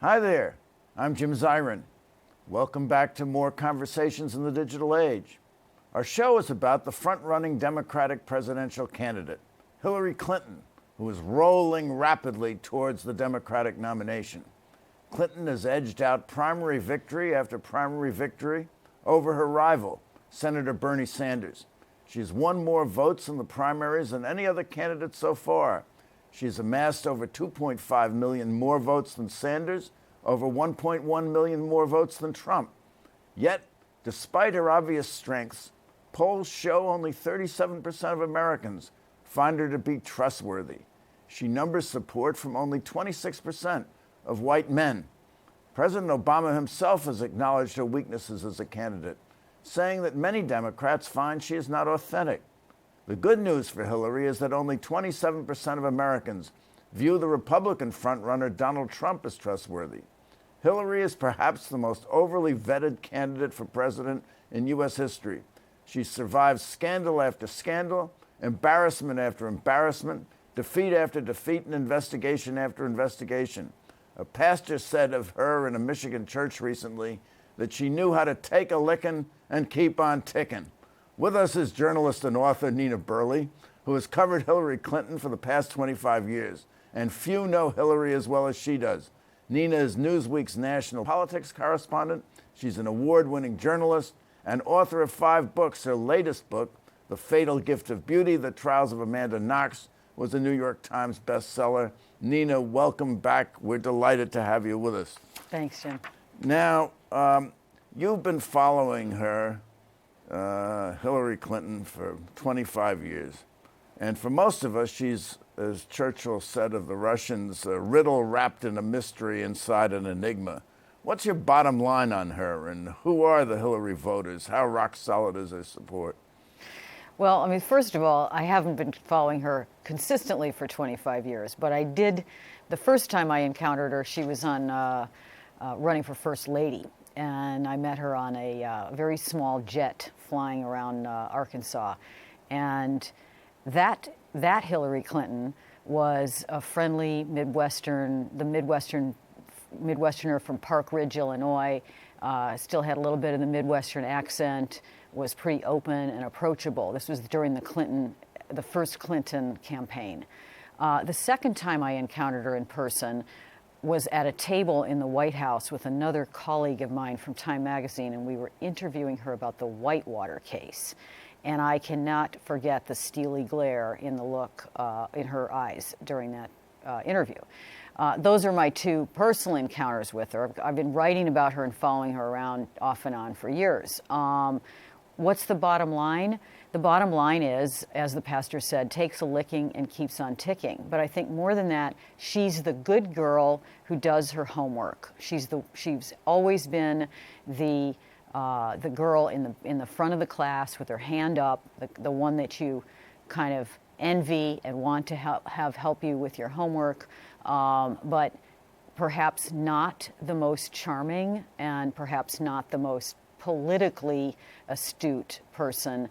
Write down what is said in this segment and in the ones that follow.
Hi there, I'm Jim Zirin. Welcome back to more Conversations in the Digital Age. Our show is about the front-running Democratic presidential candidate, Hillary Clinton, who is rolling rapidly towards the Democratic nomination. Clinton has edged out primary victory after primary victory over her rival, Senator Bernie Sanders. She's won more votes in the primaries than any other candidate so far. She's amassed over 2.5 million more votes than Sanders, over 1.1 million more votes than Trump. Yet, despite her obvious strengths, polls show only 37% of Americans find her to be trustworthy. She numbers support from only 26% of white men. President Obama himself has acknowledged her weaknesses as a candidate, saying that many Democrats find she is not authentic. The good news for Hillary is that only 27% of Americans view the Republican frontrunner Donald Trump as trustworthy. Hillary is perhaps the most overly vetted candidate for president in U.S. history. She survived scandal after scandal, embarrassment after embarrassment, defeat after defeat, and investigation after investigation. A pastor said of her in a Michigan church recently that she knew how to take a licking and keep on ticking. With us is journalist and author Nina Burleigh, who has covered Hillary Clinton for the past 25 years, and few know Hillary as well as she does. Nina is Newsweek's national politics correspondent. She's an award-winning journalist and author of 5 books. Her latest book, The Fatal Gift of Beauty, The Trials of Amanda Knox, was a New York Times bestseller. Nina, welcome back. We're delighted to have you with us. Thanks, Jim. Now, you've been following her, Hillary Clinton, for 25 years. And for most of us, she's, as Churchill said of the Russians, a riddle wrapped in a mystery inside an enigma. What's your bottom line on her, and who are the Hillary voters? How rock solid is her support? Well, I mean, first of all, I haven't been following her consistently for 25 years, but I did, the first time I encountered her, she was on running for First Lady. And I met her on a very small jet flying around Arkansas. And that Hillary Clinton was a friendly Midwesterner from Park Ridge, Illinois, still had a little bit of the Midwestern accent, was pretty open and approachable. This was during the first Clinton campaign. The second time I encountered her in person was at a table in the White House with another colleague of mine from Time Magazine, and we were interviewing her about the Whitewater case. And I cannot forget the steely glare in the look in her eyes during that interview. Those are my 2 personal encounters with her. I've been writing about her and following her around off and on for years. What's the bottom line? The bottom line is, as the pastor said, takes a licking and keeps on ticking. But I think more than that, she's the good girl who does her homework. She's always been the girl in the front of the class with her hand up, the one that you kind of envy and want to help you with your homework, but perhaps not the most charming and perhaps not the most politically astute person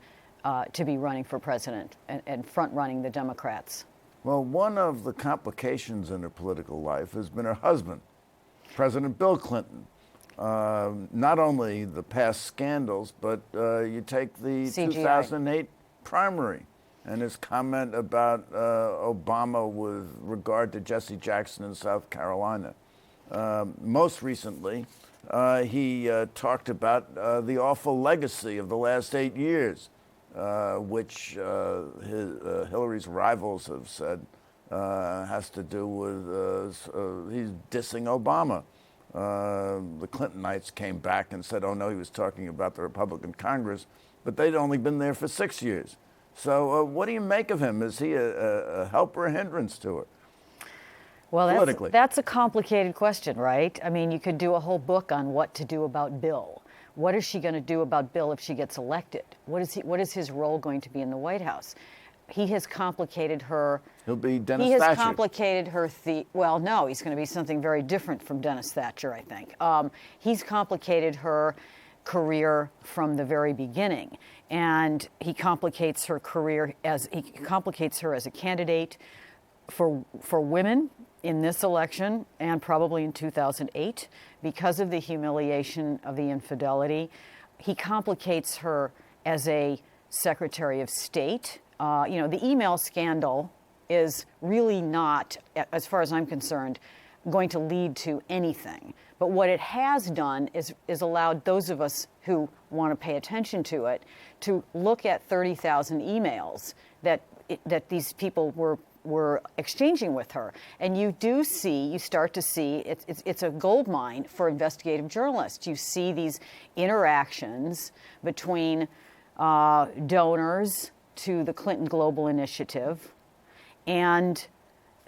to be running for president and front-running the Democrats. Well, one of the complications in her political life has been her husband, President Bill Clinton. Not only the past scandals, but you take the CGI. 2008 primary and his comment about Obama with regard to Jesse Jackson in South Carolina. Most recently, he talked about the awful legacy of the last 8 years, which Hillary's rivals have said has to do with he's dissing Obama. The Clintonites came back and said, oh no, he was talking about the Republican Congress, but they'd only been there for 6 years. So what do you make of him? Is he a help or a hindrance to it? Well, politically? that's a complicated question, right? I mean, you could do a whole book on what to do about Bill. What is she going to do about Bill if she gets elected? What is his role going to be in the White House? He has complicated her. He'll be Dennis He has Thatcher. complicated her. Well, no, he's going to be something very different from Dennis Thatcher, I think. He's complicated her career from the very beginning, and he complicates her career as a candidate for women in this election and probably in 2008 because of the humiliation of the infidelity. He complicates her as a Secretary of State. The email scandal is really not, as far as I'm concerned, going to lead to anything. But what it has done is allowed those of us who want to pay attention to it to look at 30,000 emails that these people were exchanging with her. And you start to see, it's a gold mine for investigative journalists. You see these interactions between donors to the Clinton Global Initiative and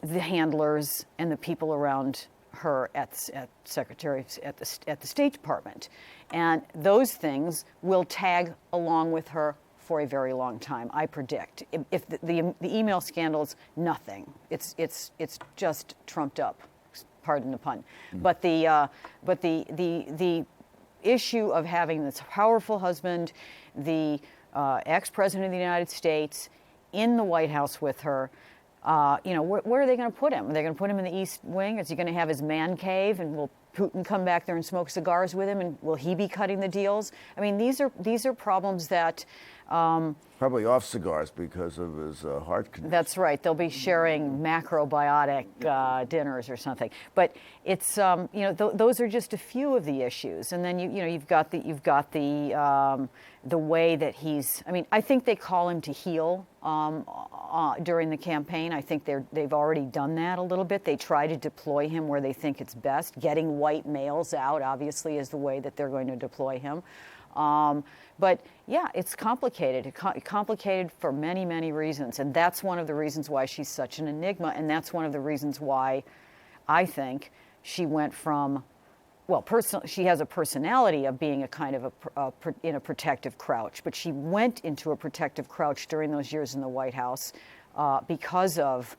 the handlers and the people around her at the State Department. And those things will tag along with her for a very long time, I predict. If the email scandal's nothing, it's just trumped up, pardon the pun. But the issue of having this powerful husband, the ex-president of the United States, in the White House with her, where are they going to put him? Are they going to put him in the East Wing? Is he going to have his man cave, and will Putin come back there and smoke cigars with him, and will he be cutting the deals? I mean, these are problems that probably off cigars because of his heart condition. That's right. They'll be sharing macrobiotic dinners or something. But it's those are just a few of the issues, and then you've got the way that he's. I mean, I think they call him to heel during the campaign. I think they've already done that a little bit. They try to deploy him where they think it's best. Getting white males out, obviously, is the way that they're going to deploy him. But yeah, it's complicated. Complicated for many, many reasons, and that's one of the reasons why she's such an enigma, and that's one of the reasons why I think she went from, she has a personality of being a kind of in a protective crouch, but she went into a protective crouch during those years in the White House because of,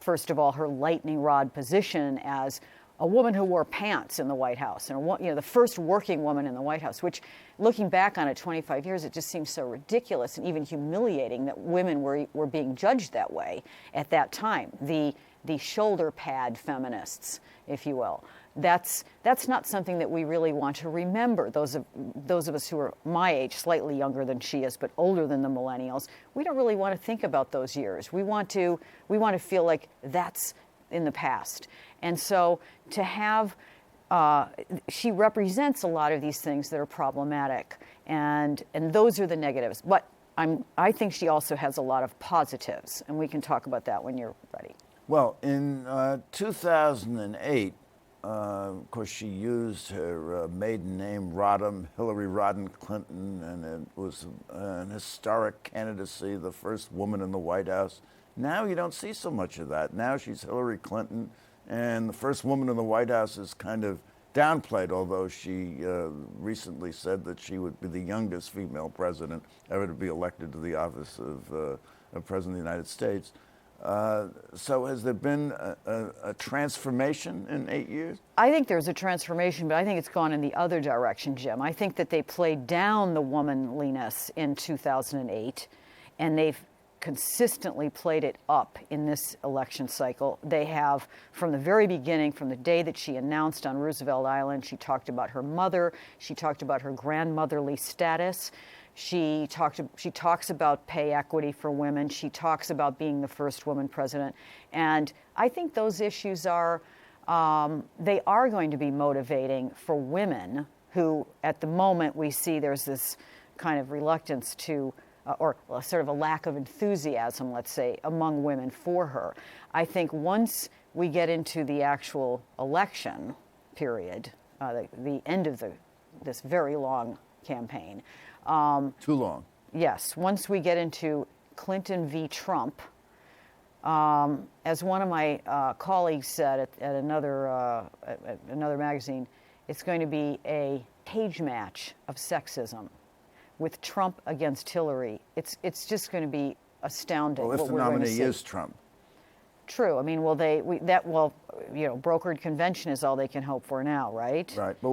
first of all, her lightning rod position as a woman who wore pants in the White House, and the first working woman in the White House, which, looking back on it 25 years, it just seems so ridiculous and even humiliating that women were being judged that way at that time. The shoulder pad feminists, if you will. That's not something that we really want to remember. Those of us who are my age, slightly younger than she is, but older than the millennials, we don't really want to think about those years. We want to feel like that's in the past. And so to have, she represents a lot of these things that are problematic, and those are the negatives. But I think she also has a lot of positives, and we can talk about that when you're ready. Well, in 2008, of course, she used her maiden name, Rodham, Hillary Rodham Clinton, and it was an historic candidacy, the first woman in the White House. Now you don't see so much of that. Now she's Hillary Clinton, and the first woman in the White House is kind of downplayed, although she recently said that she would be the youngest female president ever to be elected to the office of President of the United States. So has there been a transformation in 8 years? I think there's a transformation, but I think it's gone in the other direction, Jim. I think that they played down the womanliness in 2008, and they've consistently played it up in this election cycle. They have, from the very beginning, from the day that she announced on Roosevelt Island, she talked about her mother, she talked about her grandmotherly status. She talks about pay equity for women. She talks about being the first woman president. And I think those issues they are going to be motivating for women who, at the moment, we see there's this kind of reluctance to, or sort of a lack of enthusiasm, let's say, among women for her. I think once we get into the actual election period, the end of this very long campaign, too long. Yes. Once we get into Clinton v. Trump, As one of my colleagues said at another magazine, it's going to be a cage match of sexism with Trump against Hillary. It's just going to be astounding. Well, if what the we're going to nominee see. is Trump. True. I mean, brokered convention is all they can hope for now, right? Right. But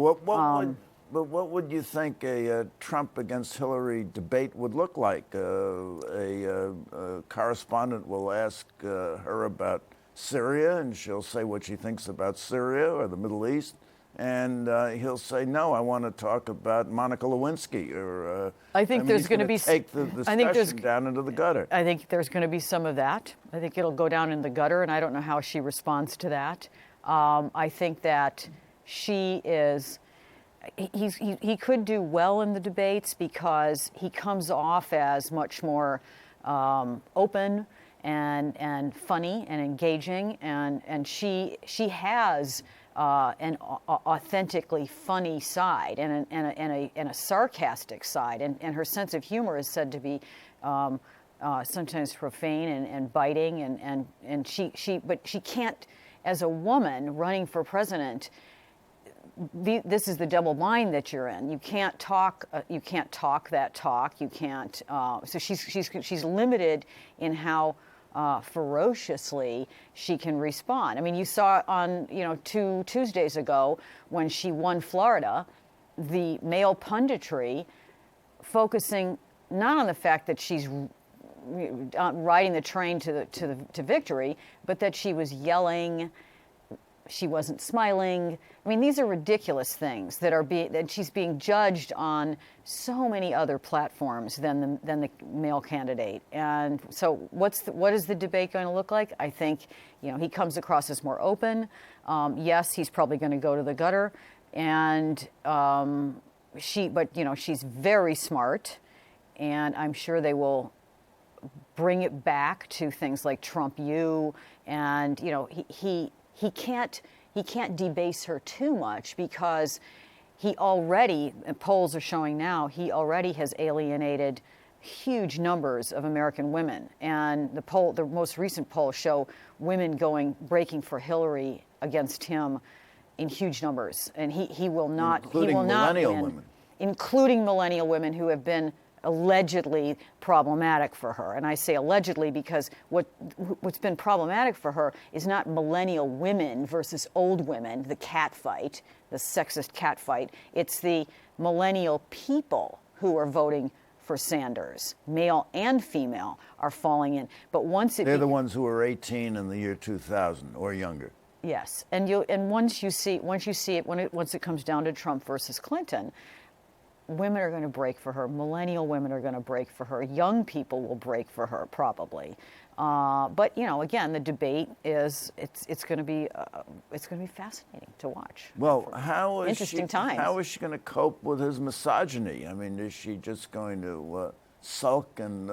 what would you think a Trump against Hillary debate would look like? A correspondent will ask her about Syria, and she'll say what she thinks about Syria or the Middle East. And he'll say, no, I want to talk about Monica Lewinsky. Or I think there's going to be take the discussion down into the gutter. I think there's going to be some of that. I think it'll go down in the gutter, and I don't know how she responds to that. I think that she is. He could do well in the debates because he comes off as much more open and funny and engaging, and she has an authentically funny side and a sarcastic side, and her sense of humor is said to be sometimes profane and biting, and she can't, as a woman running for president. This is the double bind that you're in. You can't talk. You can't talk that talk. You can't. So she's limited in how ferociously she can respond. I mean, you saw on 2 Tuesdays ago when she won Florida, the male punditry focusing not on the fact that she's riding the train to victory, but that she was yelling. She wasn't smiling. I mean, these are ridiculous things that she's being judged on so many other platforms than the male candidate. And so, what is the debate going to look like? I think he comes across as more open. Yes, he's probably going to go to the gutter, and she's very smart, and I'm sure they will bring it back to things like Trump U, and he can't debase her too much because he already, polls are showing now, he already has alienated huge numbers of American women. And the most recent polls show women breaking for Hillary against him in huge numbers. And he will not, including millennial women. Including millennial women who have been allegedly problematic for her. And I say allegedly because what's been problematic for her is not millennial women versus old women, the cat fight, the sexist cat fight. It's the millennial people who are voting for Sanders, male and female, are falling in. But they're the ones who were 18 in the year 2000 or younger. Yes, and once it comes down to Trump versus Clinton, women are going to break for her. Millennial women are going to break for her. Young people will break for her, probably. But again, the debate it's going to be fascinating to watch. Well, how is interesting times. How is she going to cope with his misogyny? I mean, is she just going to sulk and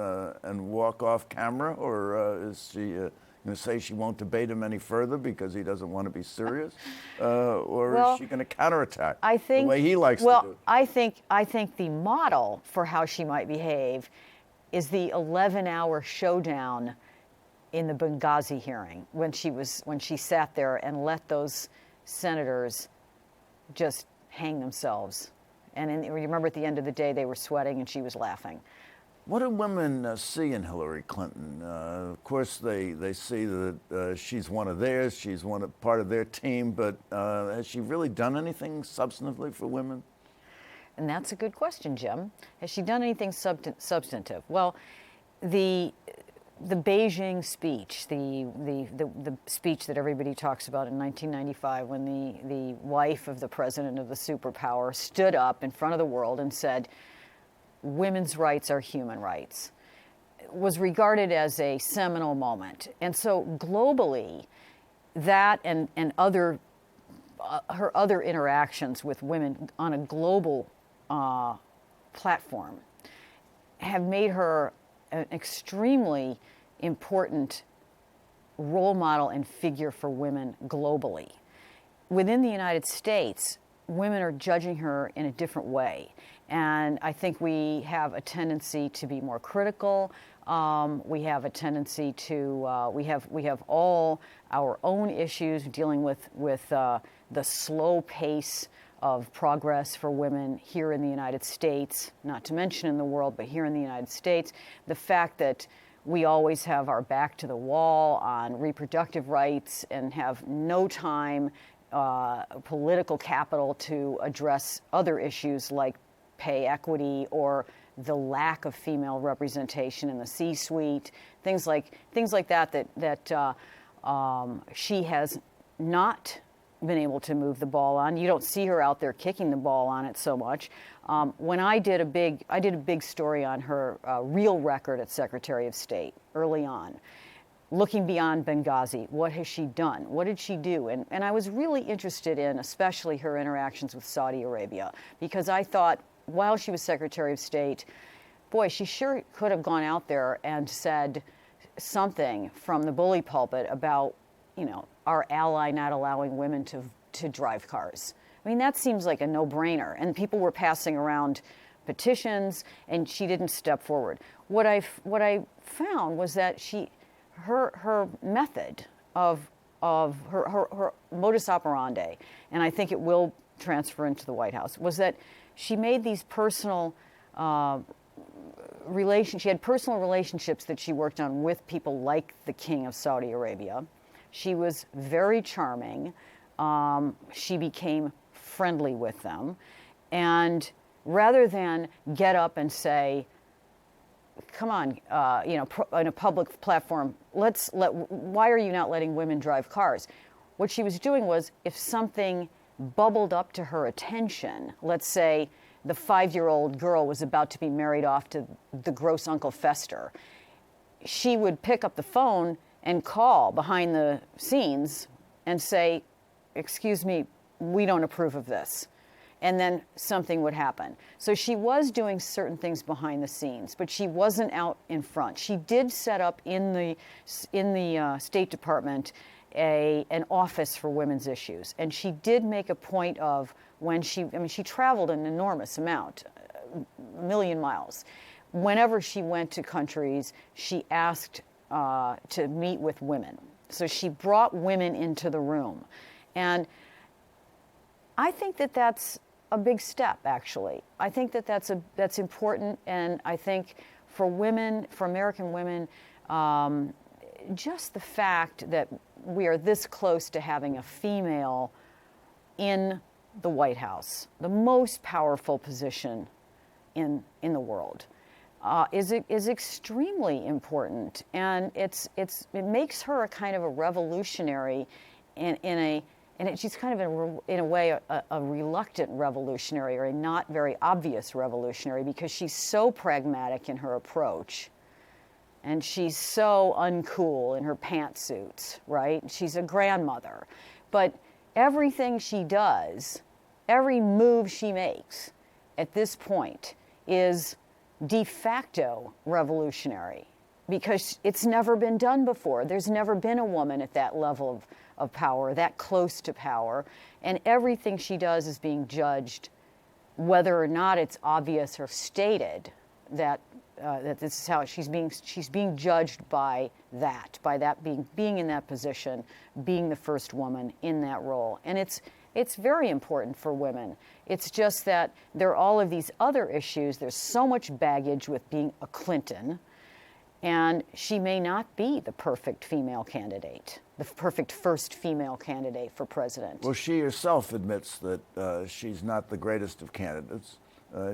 walk off camera, or is she going to say she won't debate him any further because he doesn't want to be serious, or is she going to counterattack the way he likes to do? I think the model for how she might behave is the 11-hour showdown in the Benghazi hearing when she sat there and let those senators just hang themselves. And remember, at the end of the day, they were sweating and she was laughing. What do women see in Hillary Clinton? Of course, they see that she's one of theirs, she's part of their team, but has she really done anything substantively for women? And that's a good question, Jim. Has she done anything substantive? Well, the Beijing speech, the speech that everybody talks about in 1995 when the wife of the president of the superpower stood up in front of the world and said, women's rights are human rights, was regarded as a seminal moment. And so globally, that and other her other interactions with women on a global platform have made her an extremely important role model and figure for women globally. Within the United States, women are judging her in a different way. And I think we have a tendency to be more critical. We have a tendency to we have all our own issues dealing with the slow pace of progress for women here in the United States, not to mention in the world, but here in the United States. The fact that we always have our back to the wall on reproductive rights and have no time, political capital to address other issues like pay equity or the lack of female representation in the C-suite, things like that she has not been able to move the ball on. You don't see her out there kicking the ball on it so much. When I did a big story on her real record at Secretary of State early on, looking beyond Benghazi. What has she done? What did she do? And I was really interested in, especially her interactions with Saudi Arabia, because I thought, while she was Secretary of State, boy, she sure could have gone out there and said something from the bully pulpit about, our ally not allowing women to drive cars. I mean, that seems like a no-brainer. And people were passing around petitions, and she didn't step forward. What I found was that her method of her modus operandi, and I think it will transfer into the White House, was that she made these personal she had personal relationships that she worked on with people like the King of Saudi Arabia. She was very charming. She became friendly with them. And rather than get up and say, come on, in a public platform, why are you not letting women drive cars? What she was doing was, if something bubbled up to her attention, let's say the 5-year-old girl was about to be married off to the gross Uncle Fester, she would pick up the phone and call behind the scenes and say, excuse me, we don't approve of this. And then something would happen. So she was doing certain things behind the scenes, but she wasn't out in front. She did set up in the State Department an office for women's issues. And she did make a point of, when she traveled an enormous amount, a million miles. Whenever she went to countries, she asked to meet with women. So she brought women into the room. And I think that that's a big step, actually. I think that that's important, and I think for women, for American women, just the fact that we are this close to having a female in the White House, the most powerful position in the world, is extremely important, and it makes her a kind of a revolutionary, she's kind of in a way a reluctant revolutionary, or a not very obvious revolutionary, because she's so pragmatic in her approach. And she's so uncool in her pantsuits, right? She's a grandmother. But everything she does, every move she makes at this point is de facto revolutionary, because it's never been done before. There's never been a woman at that level of power, that close to power. And everything she does is being judged, whether or not it's obvious or stated that this is how she's being judged by that being in that position, being the first woman in that role. And it's very important for women. It's just that there are all of these other issues. There's so much baggage with being a Clinton, and she may not be the perfect female candidate, the perfect first female candidate for president. Well, she herself admits that she's not the greatest of candidates.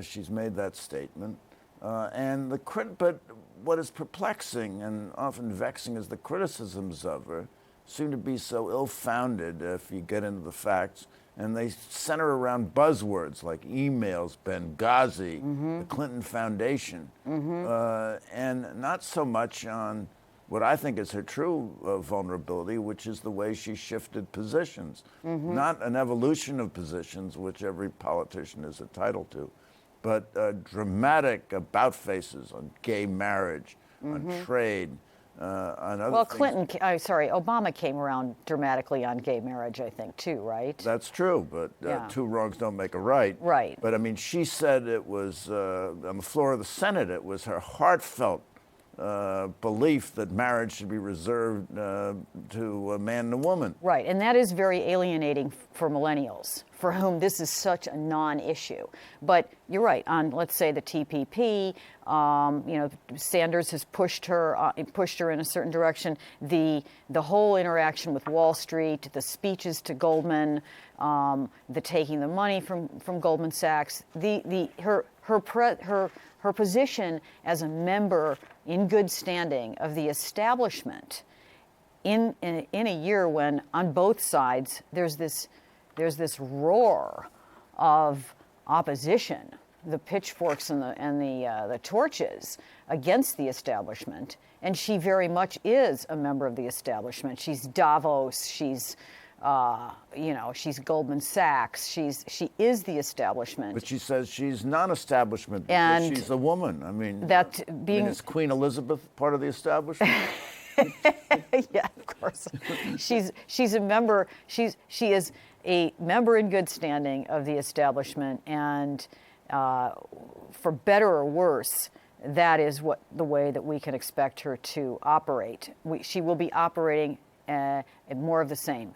She's made that statement. But what is perplexing and often vexing is the criticisms of her seem to be so ill-founded if you get into the facts, and they center around buzzwords like emails, Benghazi, the Clinton Foundation, and not so much on what I think is her true vulnerability, which is the way she shifted positions. Not an evolution of positions, which every politician is entitled to, but dramatic about faces on gay marriage, on trade, on other things. Obama came around dramatically on gay marriage, I think, too, right? That's true, but two wrongs don't make a right. Right. But I mean, she said it was, on the floor of the Senate, it was her heartfelt belief that marriage should be reserved to a man and a woman. Right, and that is very alienating for millennials, for whom this is such a non-issue. But you're right, on, let's say, the TPP, Sanders has pushed her in a certain direction. The whole interaction with Wall Street, the speeches to Goldman, the taking the money from Goldman Sachs, her position as a member in good standing of the establishment in a year when on both sides there's this roar of opposition, the pitchforks and the torches against the establishment, and she very much is a member of the establishment. She's Davos, she's she's Goldman Sachs. She is the establishment. But she says she's non-establishment because And she's a woman. I mean, is Queen Elizabeth part of the establishment? Yeah, of course. She's a member. She is a member in good standing of the establishment, and for better or worse, that is the way that we can expect her to operate. She will be operating more of the same.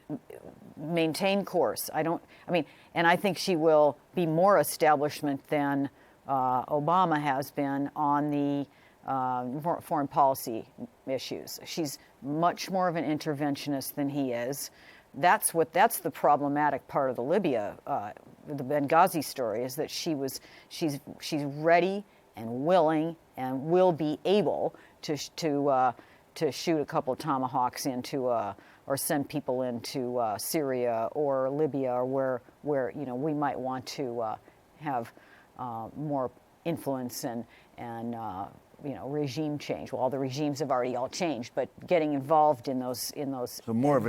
Maintain course. And I think she will be more establishment than Obama has been on the foreign policy issues. She's much more of an interventionist than he is. That's the problematic part of the Libya, the Benghazi story, is that she's ready and willing and will be able to shoot a couple of tomahawks into or send people into Syria or Libya, or where we might want to have more influence and regime change. Well, all the regimes have already all changed, but getting involved in those ventures. More of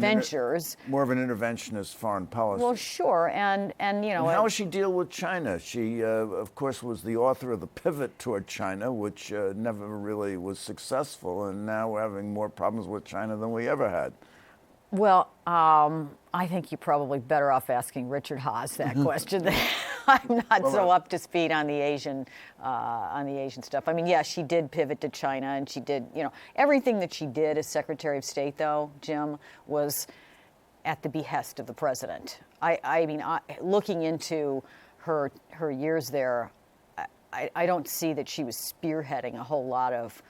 an interventionist foreign policy. Well, sure, and how does she deal with China? She, of course, was the author of the pivot toward China, which never really was successful, and now we're having more problems with China than we ever had. Well, I think you're probably better off asking Richard Haass that question. I'm not so up to speed on the Asian stuff. I mean, yeah, she did pivot to China, and she did, everything that she did as Secretary of State, though, Jim, was at the behest of the president. I mean, looking into her years there, I don't see that she was spearheading a whole lot of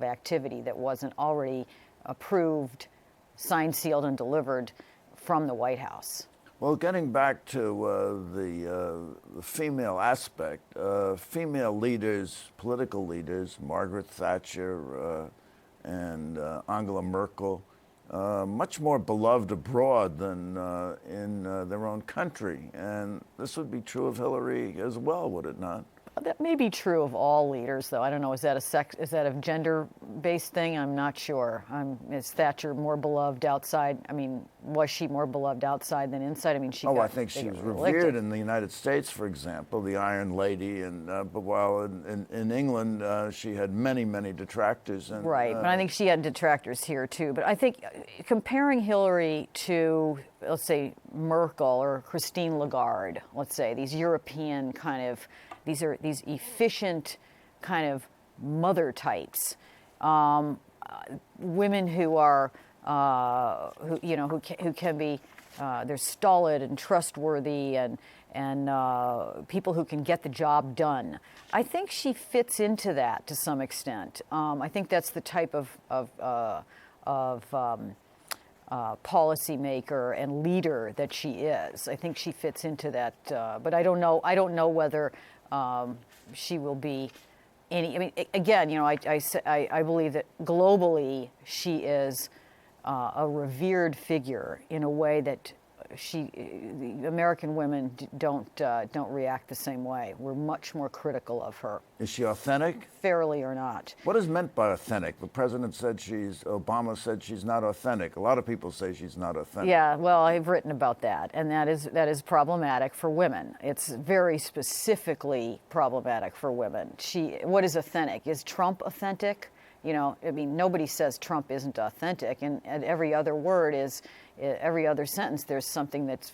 activity that wasn't already approved, signed, sealed, and delivered from the White House. Well, getting back to the female aspect, female leaders, political leaders, Margaret Thatcher and Angela Merkel, much more beloved abroad than in their own country. And this would be true of Hillary as well, would it not? That may be true of all leaders, though. I don't know. Is that a gender-based thing? I'm not sure. Is Thatcher more beloved outside? I mean, was she more beloved outside than inside? I mean, I think she was revered in the United States, for example, the Iron Lady, and but while in England she had many detractors. And, right, but I think she had detractors here too. But I think comparing Hillary to, let's say, Merkel or Christine Lagarde, let's say, these European kind of. These are these efficient kind of mother types, women who are who can be they're stolid and trustworthy and people who can get the job done. I think she fits into that to some extent. I think that's the type of policymaker and leader that she is. I think she fits into that, but I don't know whether. She will be any. I mean, again, I believe that globally she is a revered figure in a way that the American women don't react the same way. We're much more critical of her. Is she authentic? Fairly or not. What is meant by authentic? The president said Obama said she's not authentic. A lot of people say she's not authentic. Yeah, well, I've written about that, and that is problematic for women. It's very specifically problematic for women. What is authentic? Is Trump authentic? I mean, nobody says Trump isn't authentic, and every other word is, every other sentence, there's something that's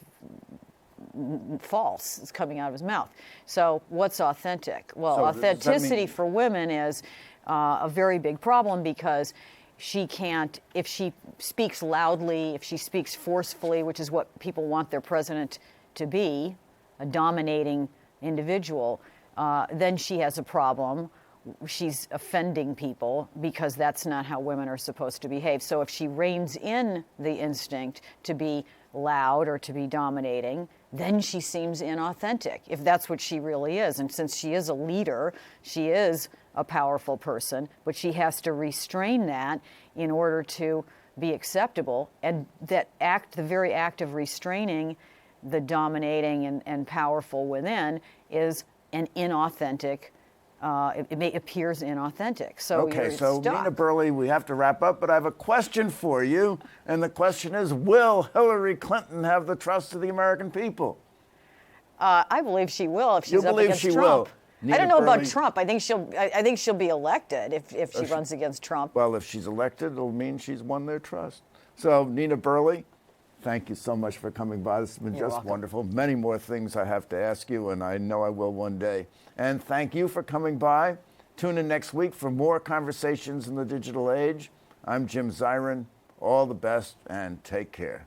false. It's coming out of his mouth. So what's authentic? Well, authenticity for women is a very big problem because she can't, if she speaks loudly, if she speaks forcefully, which is what people want their president to be, a dominating individual, then she has a problem. She's offending people because that's not how women are supposed to behave. So if she reins in the instinct to be loud or to be dominating, then she seems inauthentic, if that's what she really is. And since she is a leader, she is a powerful person, but she has to restrain that in order to be acceptable. And that act, the very act of restraining the dominating and powerful within, is an inauthentic, it appears inauthentic. So okay, you're so stuck. Nina Burley, we have to wrap up, but I have a question for you. And the question is, will Hillary Clinton have the trust of the American people? I believe she will if she's up believe against she Trump. will? I don't know Nina about Burley- Trump. I think she'll be elected if she runs against Trump. Well, if she's elected, it'll mean she's won their trust. So, Nina Burley, thank you so much for coming by. This has been You're just welcome. wonderful. Many more things I have to ask you, and I know I will one day. And thank you for coming by. Tune in next week for more conversations in the digital age. I'm Jim Zirin. All the best, and take care.